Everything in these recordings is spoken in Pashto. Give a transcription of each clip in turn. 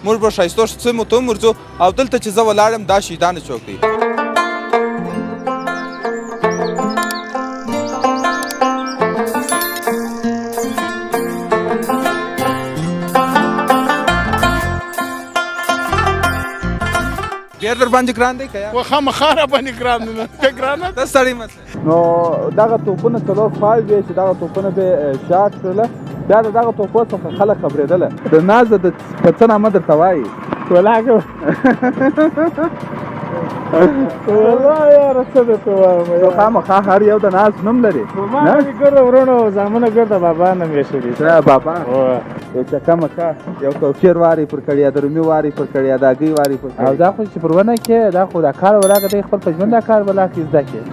موږ به ښایستو سیمو ته هم ورځو او دلته چې زه ولاړ یم دا شهیدانو چوک دی. ډېر در باندې ګران دی که یا خامخا را باندې ګران دی نه ته ګرانه ته ستړی مه نو دغه توپونه څلور خواوې وې چې دغه توپونه به شاټ کړله بیا د دغه توپو څخه خلک خبرېدله د نازه د په څه نامه درته وایي ولاکه والله یاره څه درته وایم خامخا هر یو د ناز نوم لري ما مې ګرده ورونه او زامنه ګرده بابا نوم ایښی دی بابا یو چکه مکه یو کوچر واري پر کړی د رومي واري پر کړی د هګۍ واري پر کړی او دا خو چې پر ونه کې دا خو دا کار ولاکه دی خپل په ژوند دا کار ولاکه زده کړي.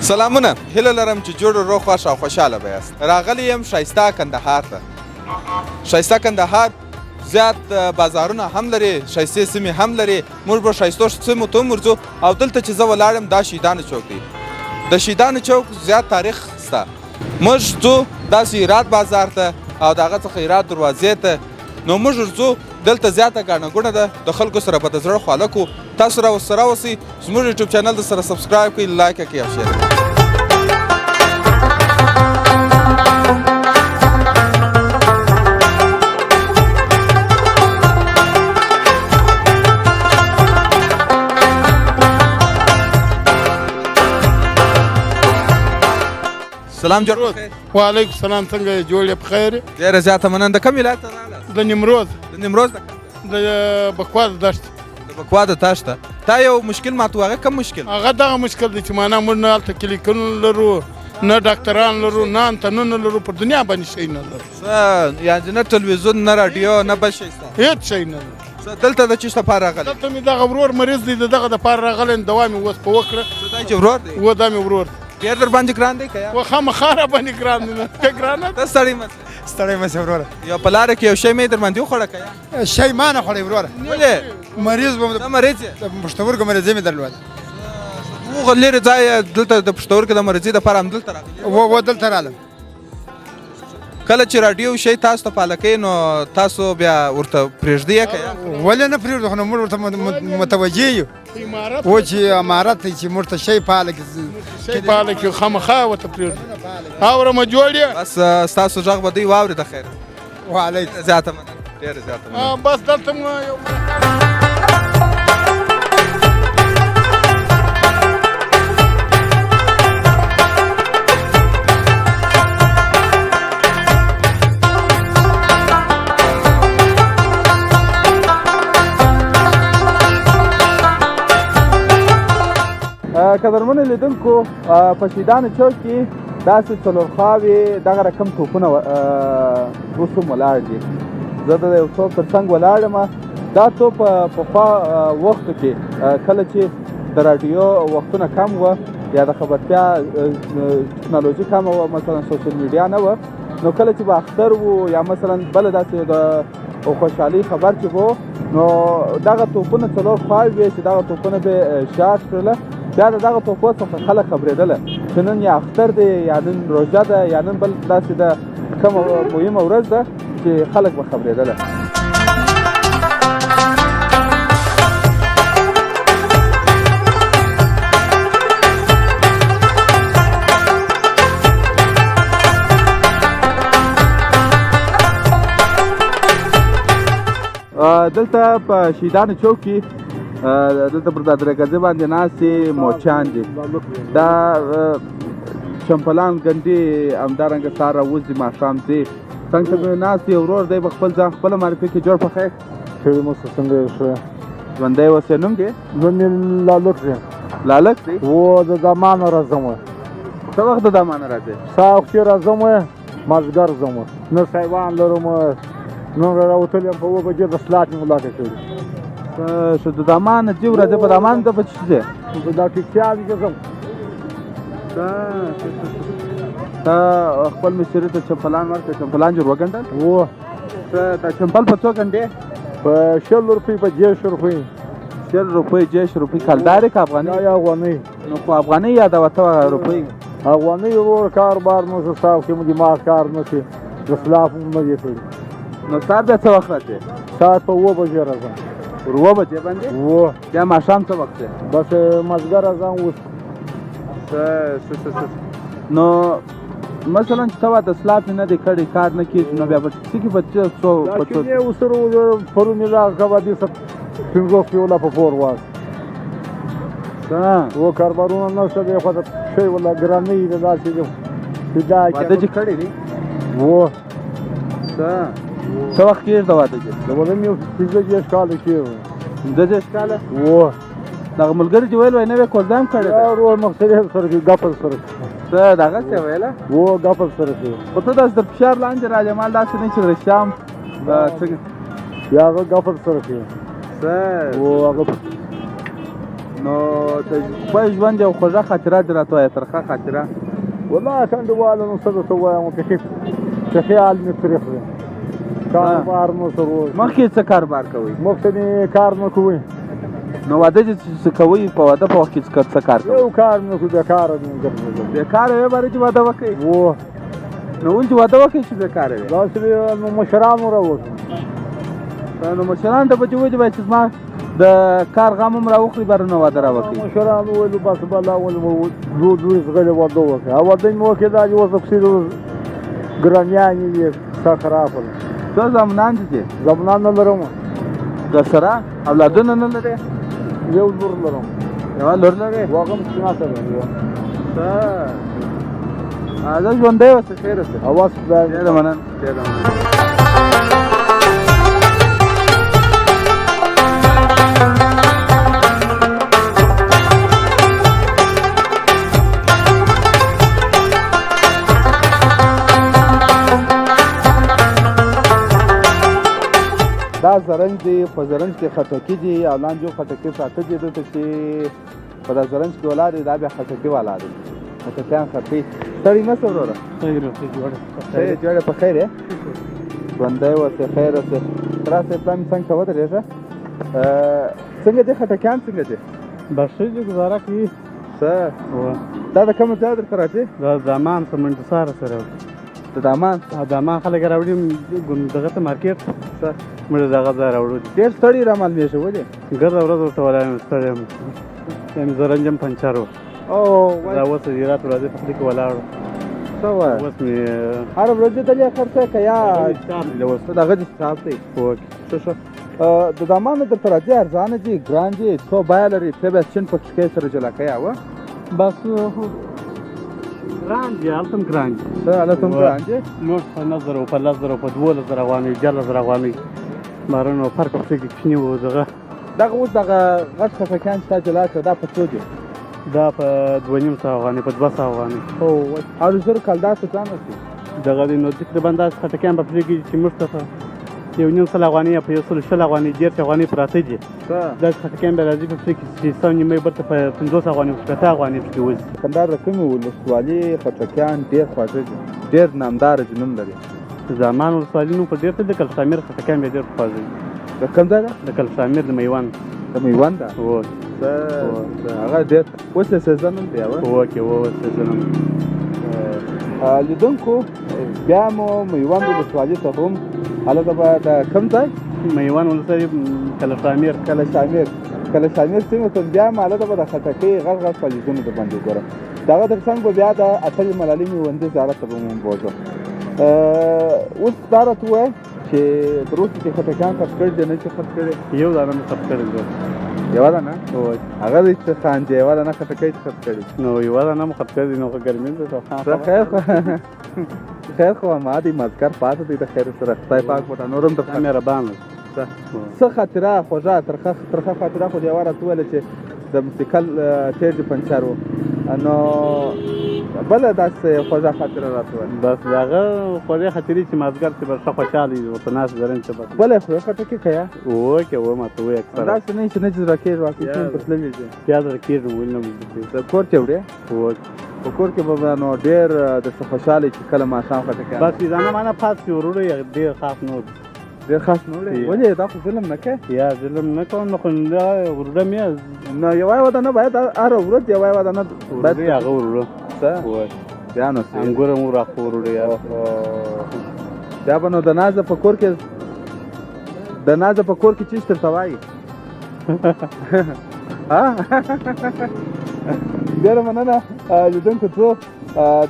سلامونه هیله لرم چې جوړ روغ خوښ او خوشحاله به یاست. راغلی یم ښایسته کندهار ته. ښایسته کندهار زیات بازارونه هم لري، ښایستې سیمې هم لري. موږ به ښایستو سیمو ته هم ورځو او دلته چې زه ولاړ یم دا شهیدانو چوک دی. د شهیدانو چوک زیات تاریخ شته. موږ ځو داسې هرات بازار ته او د هغه څخه هرات دروازې ته. نو موږ ورځو دلته زیاته ګڼه ګوڼه ده، د خلکو سره به د زړه خواله کړو. تاسو راسره اوسئ، زموږ یوټیوب چینل د سره سبسکرایب کړئ، لایک یې کړئ او شیر یې کړئ. سلام جوړ بخیر. وعلیکم السلام، څنګه یې جوړ یې په خیر؟ ډېره زیاته مننه. د کوم ولایت نه راغلاست؟ د نیمروز. د نیمروز د بکوا د دشت. د بکوا د دشته. تا یو مشکل ماته هغه کوم مشکل؟ هغه دغه مشکل دی چې معنا موږ نه هلته کلیکونه لرو، نه ډاکټران لرو، نه انتنونه لرو، په دنیا باندې شی نه لرو. یعنې نه تلویزیون نه راډیو نه بل شی شته؟ هېڅ شی نه لرو. دلته د چیش لپاره راغلی؟ دلته مې دغه ورور مریض دی، د دغه دپاره راغلی، دوا مې اوس په وکړه. دا چې ورور دی؟ و دا مې ورور دی. ډېر در باندې ګران دی که یا خامخا را باندې ګران دی نه ته ګرانه ته ستړی مه ستړی مه شې وروره. یو په لاره کې یو شی مې در باندې وخوړه که یا شی ما نه خوړی وروره. ولې مریض وم، ته مریض یې؟ د پښتورګو مرضي مې درلوده. هغه لرې ځای دلته د پښتورګو د مرضي دپاره همدلته راغلی؟ و دلته رالم. کله چې راډیو شی تاسو ته پاله کوي نو تاسو بیا ورته پرېږدئ که یا ولې نه پرېږدو؟ خو نو موږ ورته متوجه یو و چې امارت دی چې موږ ته شی پاله کړي، شی پاله کړي، خامخا ورته پرېږدو. اوره مه جوړ یې. بس ستاسو غږ به دوی واوري د خیر. وعلیکم زیاته مننه، ډېره زیاته مننه. بس دلته مو یو قدرمنو لیدونکو، په شهیدانو چوک کې داسې څلور خواوې دغه رقم توپونه اوس هم ولاړ دي. زه د یو توپ تر څنګ ولاړ یم. دا توپ پخوا وختو کې کله چې د راډیو وختونه کم وه یا د خبرتیا ټکنالوژي کمه وه، مثلا سوشل میډیا نه وه، نو کله چې به اختر وو یا مثلا بله داسې د خوشحالي خبر چې وو، نو دغه توپونه څلور خواوې وې چې دغه توپونه به شاټ کړله. بیا د دغه توپو څخه خلک خبرېدله چې نن یا اختر دی یا نن روژه ده یا نن بل داسې ده کومه مهمه ورځ ده چې خلک به خبرېدله. دلته په شهیدانو چوک کې دلته پر دا درګځې باندې ناستې موچیان دي. دا چمپلان ګنډي همدارنګه سهار راوځي ماښام ځي. څنګه ته ناست یو ورور دی به خپل ځان خپله معرفي کړي. جوړ په خیر. ښه موسه څنګه یې ښه ژوندی اوسې نوم دې نوم یې لالک دی لالک دی و د دمانه راځم څه وخت د دمانه راځې ساه وختې راځم مازدیګر ځم نه سایوان لرم نن راوتلی یم په 7 بجې د سلاټ مې ملاقات کړي شو د دمانه چې ورځې په دمان ته به څه ځې دا ټیکسیانې کې ځم تا خپل مشتري ته چمپلان ورکړه چمپلان جوړ وګڼډل و دا چمپل په څو ګنډې په 100 روپۍ په 10 روپۍ 100 روپۍ 10 روپۍ کلدارې که افغاني یا افغاني نو خو افغاني یاده وته روپۍ افغاني ورور کار بار نو زه صاحب کې مو دماغ کار نه شي د سلاف مو نه دی کړی نو سهار بیا څه وخت راځې ساعت په 7 بجې راځم پر 7 بجې باندې و بیا ماښام څه وخت دی بس مازدیګر راځم اوس نو مثلا چې ته د سلاف نه دی کړی کار نه کېږي نو بیا به څه کې به څو دا چې یې ورسره پرون یې راغله دې 50 کیلو په پور واس و کاربارونه نشته دی خو د شی ولا ګرانې دی داسې دی دا واده چې کړی دی و څه وخت کېږي د واده چې د واده مې 15 کاله کېږي 15 کاله و دغه ملګري چې ویل وای نه وې کوزده هم کړی دا ورور مختلف سره کې ګپل سره څه دغسې ویله و ګپل سره کې خو ته داسې د فشار لاندې راځې مال داسې نه چې رښتیام څنګه بیا هغه ګپل سره کې څه و هغه نو د خپل ژوند یو خوږه خاطره دې راته وایه ترخه خاطره والله کنډواله نو څه درته وایم چې خیال مې تریخ دی کاروبار مو سره مخکې څه کاروبار کوئ مخکې مې کار نه کوئ نو واده چې کوئ په واده په وخت کې څه کار کوئ یو کار نه کوي بېکاره مې ګرځېدل بېکاره وې باره چې واده وکړئ و نو ولې چې واده وکړئ چې بېکاره وې داسې نو مشرانو راوکړو نو مشرانو ته به چې وایي چې زما د کار غم هم راوخلي باره نو واده راوکړئ مشرانو ویلو بس بله ولې مو دوی زغلې واده وکړې او واده مې وکړې دا چې اوس د پسې ګرانیانې دي ستا خراب ده څه زامنان دي چې زامنان نه لرم درسره اولادونه نه لرې یو لور لرم یوه لور لرې هغه هم سپیناته ده زه ژوندی اوسه خیر اوسه اواز خدای ډېره مننه ډېره مننه دا زرنج دی په زرنج کې خټکي دي او لاندې یو خټکي پراته دي دلته چې په دا زرنج کې ولاړ دی دا بیا خټکي والا دی خټکیان خټکي ستړي مه شه وروره جوړه په خیر یې ژوندی اوسې خیر اوسې راسه پلان مې څنګه ته ودرېږه څنګه دي خټکیان څنګه دي بس ښه دي ګزاره کوي څه دا د کومه ځای درته راځي دا زمان په منډساره سره د دامان دامان خلک راوړي دغه ته مارکېټ څه موږ دغه ځای راوړو ډېر ستړي رامعلومېږه ولې ګرده ورځ ورته ولایم ستړی یم یم زرنج هم پنچر و دا اوس زیرات ورځې په خولي کې ولاړ څه وایه اوس مې هره ورځ دلې خرڅه که یا دغه دې حساب دی ښه د دامان درته راځي ارزانه دي ګران دي څو بیه لري ته بیا چین په کښکۍ سره جلا کوې اوه بس ګران دي هلته هم ګران دي څه هلته هم ګران دي نوټ په 9,000 په 10,000 په 12,000 افغانۍ 11,000 افغانۍ بارونه فرق پکې کې کوچني و دغه دغه اوس دغه غټ خټکیان چې تا جلا کړه دا په څو دي دا په 2,500 افغانۍ په 200 افغانۍ او د زر کلدار څه ځان رسي دغه دی نو تقریبا داسې خټکیان به پرې کېږي چې موږ ته په 1,500 افغانۍ یا په 1,000 افغانۍ 10 افغانۍ پراته دي داسې خټکیان به راځي په پرې کې چې 100 برته په 50 افغانۍ 50 افغانۍ پکې وځي کندهار د کومې ولسوالي خټکیان ډېر خواږه دي ډېر نامداره جنوم لري زمان ولسوالي نوم په ډېر ته د کلشامیر خټکیان بیا ډېر خواږه دي د کوم ځای ده د کلشامیر د میوند د میوند ده هغه ډېر اوس یې سیزن هم دی اوکې اوس سیزن هم لیدونکو بیا مو میوند ولسوالي ته هم هلته به د کوم ځای میوند ولسوالي کلشامیر کلشامیر سیمې ته بیا هم هلته به د خټکۍ غټ غټ فلزونه در باندې ګورم دغه تر څنګ به بیا د اتلې ملالۍ میوندي زیارت ته به مو بوځم اوس دا راته ووایه چې تر اوسه چې خټکیان خرڅ کړي دي نه چې خرڅ کړي یو دانه مې خرڅ کړی دی یوه دانه هغه دی چې خاندي یوه دانه خټکۍ چې خرڅ کړي نو یوه دانه مو خرڅ کړی دی نو خو ګرمي ده خیر خو ما دی مذکر پاتې دی د خیر سره خدای پاک وټه نور هم درته مهربانه څه خاطره خوږه ترخه خاطره خو دې یوه راته وویله چې د موسیقل ټیر دې پنچر و نو بله داسې خوږه خاطره راته وویله بس د هغه خوږې خاطرې چې مازدیګر چې به ښه خوشحاله وي ورته ناست درن چې بس بله یې خو یې خټکې که یا اوکې ومه ته وایي اکثره داسې نه چې نه چې زړه کېږي واقعي ټول په تللي دي بیا زړه کېږم ولې نه وځي د کور کې وړې اوکې په کور کې به نو ډېر درته خوشحاله چې کله ماښام خټکې بس ځانه مانه پاس شي وروره ډېر خاص نه ډېر خاص نه وړې ولې دا خو ظلم نه کوې یا ظلم نه کوم نو خو وروره مې نو یوه ودانه باید هره ورځ یوه ودانه باید هغه وروره څه وایي بیا نو انګور مو راخو وروره یا بیا به نو د نازه په کور کې چیز درته وایي ډېره مننه لیدونکو څو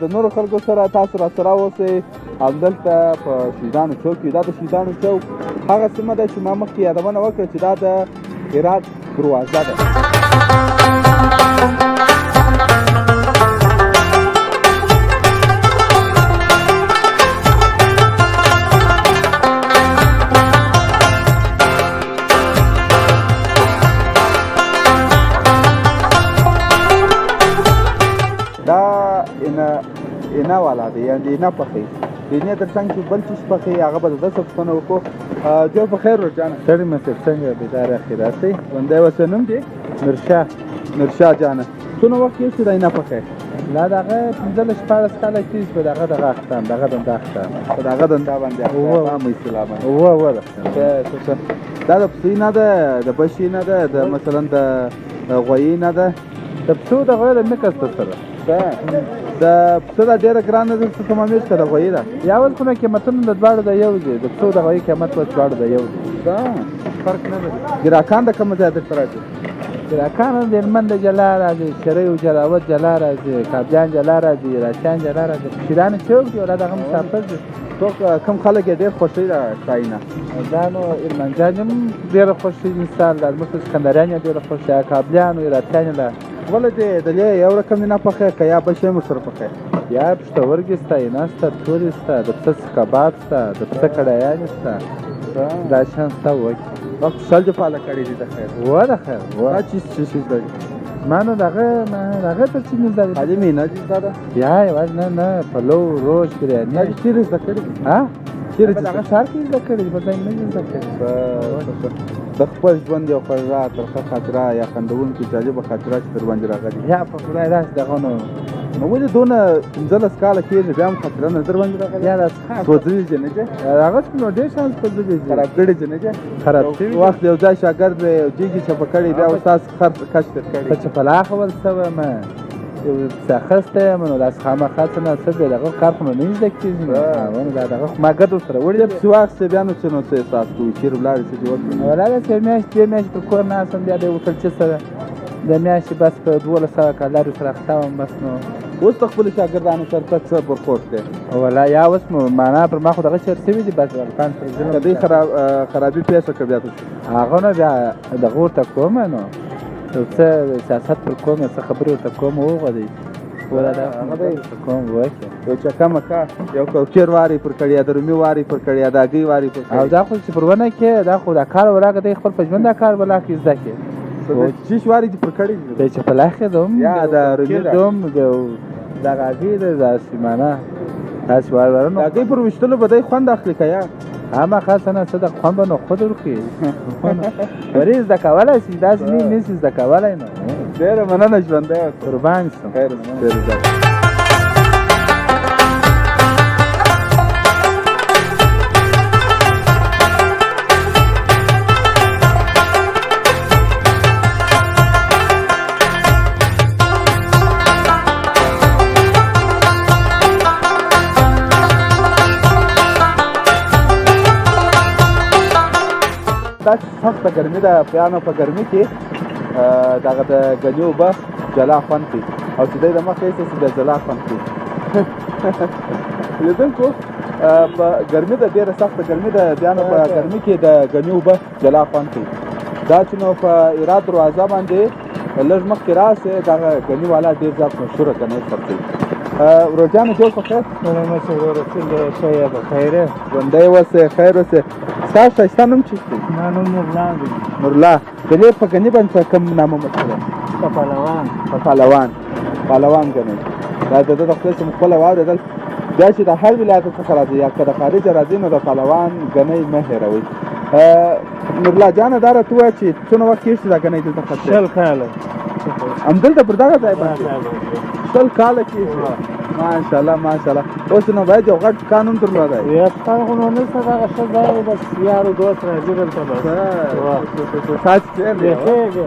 د نورو خلکو سره تاسو راسره اوسئ همدلته په شهیدانو چوک کې دا د شهیدانو چوک هغه سیمه ده چې ما مخکې یادونه وکړه چې دا د هرات دروازه ده دا اینا والا دی یعنې اینا پخې د اینې تر څنګ چې بل چیز پخې هغه به د ده څه پوښتنه وکړو جوړ په خیر روجانه سړی مې څنګه بیدار اخراتي بندی ورته نوم دی نرشاه جانه څونه وخت کېږي چې دا اینا پخې لا دغه 15-14 کاله کېږي په دغه اختام دغه دنده اختام په دغه دنده باندې اختام اسلام دا د پسې نه ده د بشي نه ده د مثلا د غویي نه ده د پسو د غویي د مکس سره د پسه دا ډېره ګرانه ده څه کمه که د غویي ده یا ول کومه قیمتونه د دواړو د یو دي د پسو د غویي قیمت په دواړو د یو دي فرق نه لري ګراکان د کومه ځای درته راځي ګراکان د هلمند جلا راځي شری او جلاوت جلا راځي کابجان جلا راځي راچان جلا راځي شیرانو چوک دی ولا دغه مسافر دي څوک کم خلک یې ډېر خوښوي دا ښایي دا نو هلمندجان هم ډېره خوښوي مثال دا زموږ سکندریان یې ډېره خوښوي کابلیان او راچان له ولې دلې یو رقم نه پخې که یا بل شی هم ورسره پخې یا پښتورګي شته اینا شته تورې شته د پسه کباب شته د پسه کړایانې شته دا شیان شته وکړي وخت شل دې پاله کړي دي د خیر د خیر دا چیز لري ما نو دغه ته چې مې زده علي مې نه دي زده یا یوازې نه پلو روش بریاني دا چیرې زده کړي چیرې دغه ښار کې زده کړي په ځای نه زده کړي د خپل ژوند یو خوږه ترخه خاطره یا خندونکې جالبه خاطره چې در باندې راغلي یا په خدای داسې دغه نو ولې دونه 15 کاله کېږي بیا هم خاطره نه در باندې راغلي یا سوځلي چې نه دي هغه نو ډېر شان سوځلي دي خراب کړي چې نه دي خراب شوي وخت یو ځای شاګرد جیږي چپه کړي بیا استاد خرڅ کش تر کړي په چپلاخ ول سوه ما یو څخسته منو لاس خامخا څه نه څه دغه کار خو نه زده کېږي نو دا دغه ما ګډ سره وړي په وخت بیا نو څه نو څه احساس کوي چې ولاړ څه جوړ ولا څه میاشت په کور نه اسم بیا د وکړ چې سره د میاشتې بس په 1200 کالر سره ختم بس نو اوس خپل شاګردانو سره څه برخورد دی ولا یا اوس معنا پر ما خو دغه چرته وي دي بس ولکان پر ځنه کدی خرابي پیښه کوي بیا هغه نو بیا دغه ورته کوم نو څه سیاست پر کوم څه خبرې ورته کوم وغوړي ولا دا هغه کوم وایي یو چکه مکه یو کوچر واری پر کړیا درومي واری پر کړیا داګي واری پر او دا خو چې پرونه کې دا خو دا کار وراګه د خپل پښمن دا کار ولا کې زده کې چیش واری پر کړی د چې په لاخه دوم یا دا رومي دوم دا غاګي د سیمانه تاسو ورورنو داګي پر وشتلو بده خوند اخلي کیا اما خاصه نه صدق خوند نو خود ورخي وريز د کولای شي داس نه نس د کولای نه ډېر مننه ژوندې قربان سم خیر ډېر دا سخته ګرمي ده پیانو په ګرمي کې دغه د ګني اوبه جلا خوند کوي او چې دی د مخ ایسته چې د جلا خوند کوي لیدونکو په ګرمي ده ډېره سخته ګرمي ده بیانو په ګرمي کې د ګني اوبه جلا خوند کوي دا چې نو په هرات دروازه باندې لږ مخکې راسې دغه ګني والا ډېر زیات مشهوره ګنی سبزي ورور جانه جوړ په خیر مشه وروره څنګه ښه یې په خیر یې ژوندی اوسې خیر اوسې ستا ښایسته نوم چیست دی زما نوم نورلا دی نورلا د دې په ګني باندې په کوم نامه مشهوره په پهلوان په پهلوان ګنی دا د ده د خدای څخه خپله واورېدل بیا چې د هر ولایت څخه راځي یا که د خارجه راځي نو د پهلوان ګنی مه هېروئ نورلا جانه دا راته ووایه چې څونه وخت کېږي دا ګنی دلته خرڅ شل کاله همدلته پر دغه ځای باندې 100 کاله کېږي ماشاءالله ماشاءالله اوس نو باید یو غټ قانون درلودی یا خو نو نشته دغه ښه ځای دی بس یار و دوست راځي دلته بس تاسو خیر دی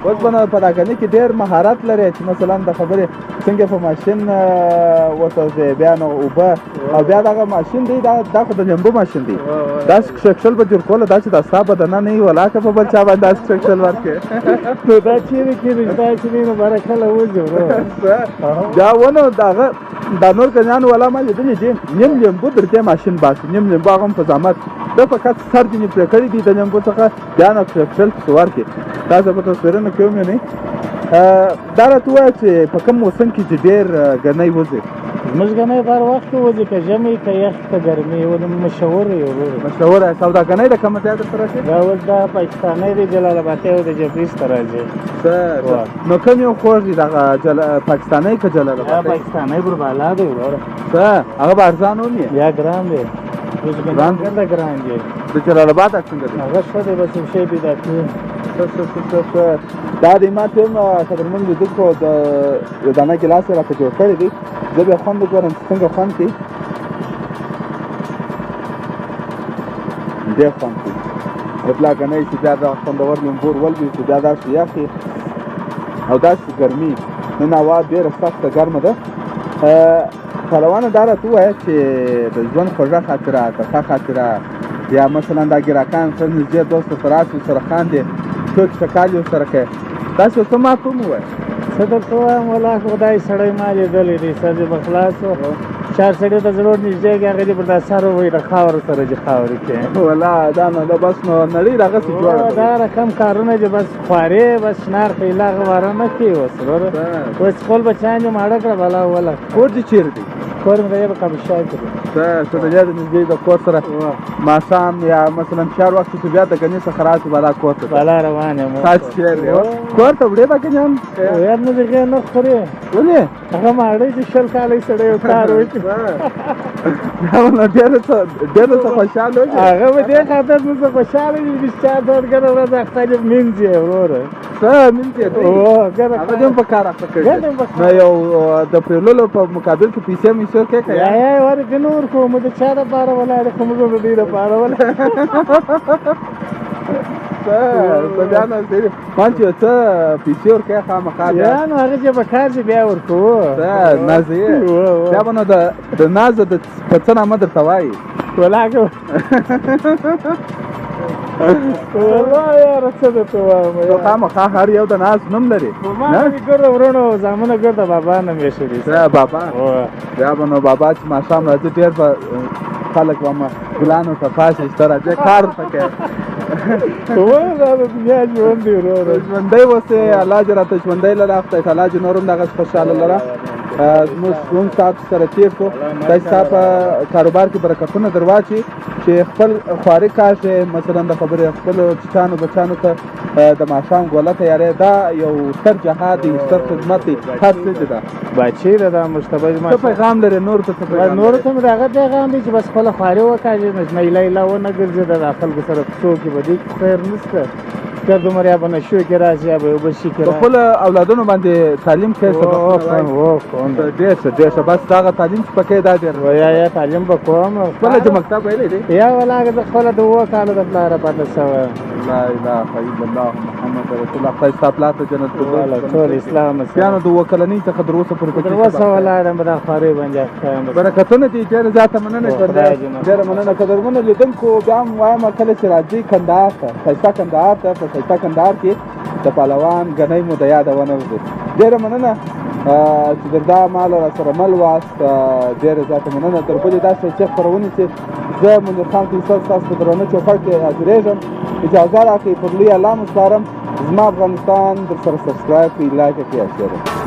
اوس به نو په دا ګني کې ډېر مهارت لري چې مثلا د خبرې څنګه په ماشین وسوځې بیا نو اوبه او بیا دغه ماشین دی دا خو د لیمبو ماشین دی داسې کښکښل به جوړ کوله دا چې دا ستا به دننه نه وي ولاکه په بل چا باندې داسې کښکښل ورکړې نو دا چیرې کېږي دا چې دی نو باره کله وځو بیا ونه دغه دا نور ګنیانو والا ما لیدلي دي نیم لیمبو در دې ماشین باسي نیم لیمبو هغه هم په زحمت ده فقط سر ځینې پرې کړي دي د لیمبو څخه بیا نو کښکښل پسې ورکړي تاسو په تصویرونو کې ووینئ دا راته ووایه چې په کوم موسم کې چې ډېر ګنی وځي زموږ ګنی په هر وخت کې وځي که ژمی که یخ که ګرمي مشهور دی مشهوره سوداګنۍ د کومه ځای درته راشي دا اوس دا پاکستانی دی جلال آبادی او د جبریز ته راځي نو کوم یو خوږ دی دغه پاکستانی که جلال آباد دا پاکستانی بر بالا دی وروره هغه به ارزان هم یا ګران دی ګران دی د جلال آباد څنګه دی هغه ښه دی بس یو شی پیدا کړي دا دی ما ته هم قدرمن لیدل خو د یو دانه ګیلاس یې راته جوړ کړی دی زه بیا خوند وګورم چې څنګه خوند کوي ډېر خوند کوي اطلاع ګنی چې بیا دغه خوندور لیمبور ولوي چې بیا داسې یخې او داسې ګرمي نن هوا ډېره سخته ګرمه ده پهلوانه دا راته ووایه چې د ژوند خوږه خاطره ترخه خاطره یا مثلا دا ګراکان ښه نږدې دوست ورته راشي ورسره خاندې ټوکې ټکالې ورسره کوې داسې ورته ما ته هم ووایه څه درته وایم والله خدای سړی ما لیدلی دی سر دې به خلاص و چار سړي ته زړه نږدې کړي هغه دې پر دا سر ووایي د خاورو سره چې خاورې کوي والله دا نو دا بس نو نړۍ دغسې جوړه دا رقم کارونه چې بس خوارې بس شنار خیله هغه واره نه کوي اوس وروره اوس خپل بچیان دې ماړه کړه بلا وله کور دې چیرې دی کور مې د یې په کابلشای کې دی څه د دې نږدې د کور سره ماښام یا مثلا چار وخت چې بیا د ګني څخه راشي بالا کور ته بالا روان یم تاسو چیرې کور ته وړې به ګنیان یاد نه دی نه خورې ولې هغه ماړی چې شل کاله سړی یو کار وکړي ډېر څه خوشحاله وکړي هغه به دې خاطر نو څه خوشحاله وي چې چا ډېره ورځ اخته دې مینځي وروره څه مینځي هغه دې هم په کار اخته کړي نو یو د پرېوللو په مقابل کې پیسې مې ایسور کړې که یا ورکړې نور خو مو د چا دپاره ولاړې خو موږ د دې دپاره ولاړې بیا نو مان چې څه پیسې ورکوې خامخا یا نو هغه چې به کار شي بیا ورکوو ناز یې بیا به نو د نازه په څه نامه درته وایي ولاکه والله یاره څه درته وایم خامخا هر یو د ناز نوم لري ما مې ګرده ورونو زامنه ګرده بابا نوم یې شوي بابا بیا به نو بابا چې ماښام راځي ډېر به خلک به ګلانو ته پاشي چې ته راځې کار ورته کوې دا د دنیا ژوند دی وروره ژوندی اوسې الله دې راته ژوندی لره خدای تعالی دې نور هم دغسې خوشحاله لره زموږ ستاسو سره تېر شو خدای ستا په کاروبار کې برکتونه در واچي چې خپل خواري کار شې مثلا د خبرې خپلو چیچانو بچانو ته د ماښام ګوله تیارې دا یو ستر جهاد دی ستر خدمت دی هر څه دی دا بچې ده دا مشتبه څه پیغام لرې نورو ته څه پیغام نورو ته مې د هغه پیغام دی چې بس خپله خواري وکړې میله ایله ونه ګرځېده د خلکو سره کوڅو کې به دې خیر نشته که دومره یا به نشو کې راشي یا به اوبه شي کې راشي خپل اولادونو باندې تعلیم کوې ډېر ښه بس دغه تعلیم چې پکې دا ډېر یا تعلیم به کوم خپله چې مکتب ویلی دی یا ولاکه زه خپله د 7 کالو د پلاره پاتې شوی لا اله الا الله محمد رسول الله خدای ستا پلار ته جنت ټول اسلام بیا نو د 7 کلنۍ څخه تر اوسه پورې تر اوسه ولاړم به دا خوارۍ باندې اخته یم برکتونه دي ډېره زیاته مننه ډېره مننه قدرمنو لیدونکو بیا هم وایم کله چې راځئ کندهار ته ښایسته کندهار ته په ښایسته کندهار کې د پهلوان ګنی مو د یاده ونه وځي ډېره مننه چې در دا مال را سره مل واست ډېره زیاته مننه تر بلې داسې چې خپرونې چې زه منیر خان فیصل ستاسو په درانه چوکاټ کې حاضرېږم اجازه راکړئ پر لوی الله مو سپارم زما افغانستان در سره سبسکرایب کړئ لایک یې کړئ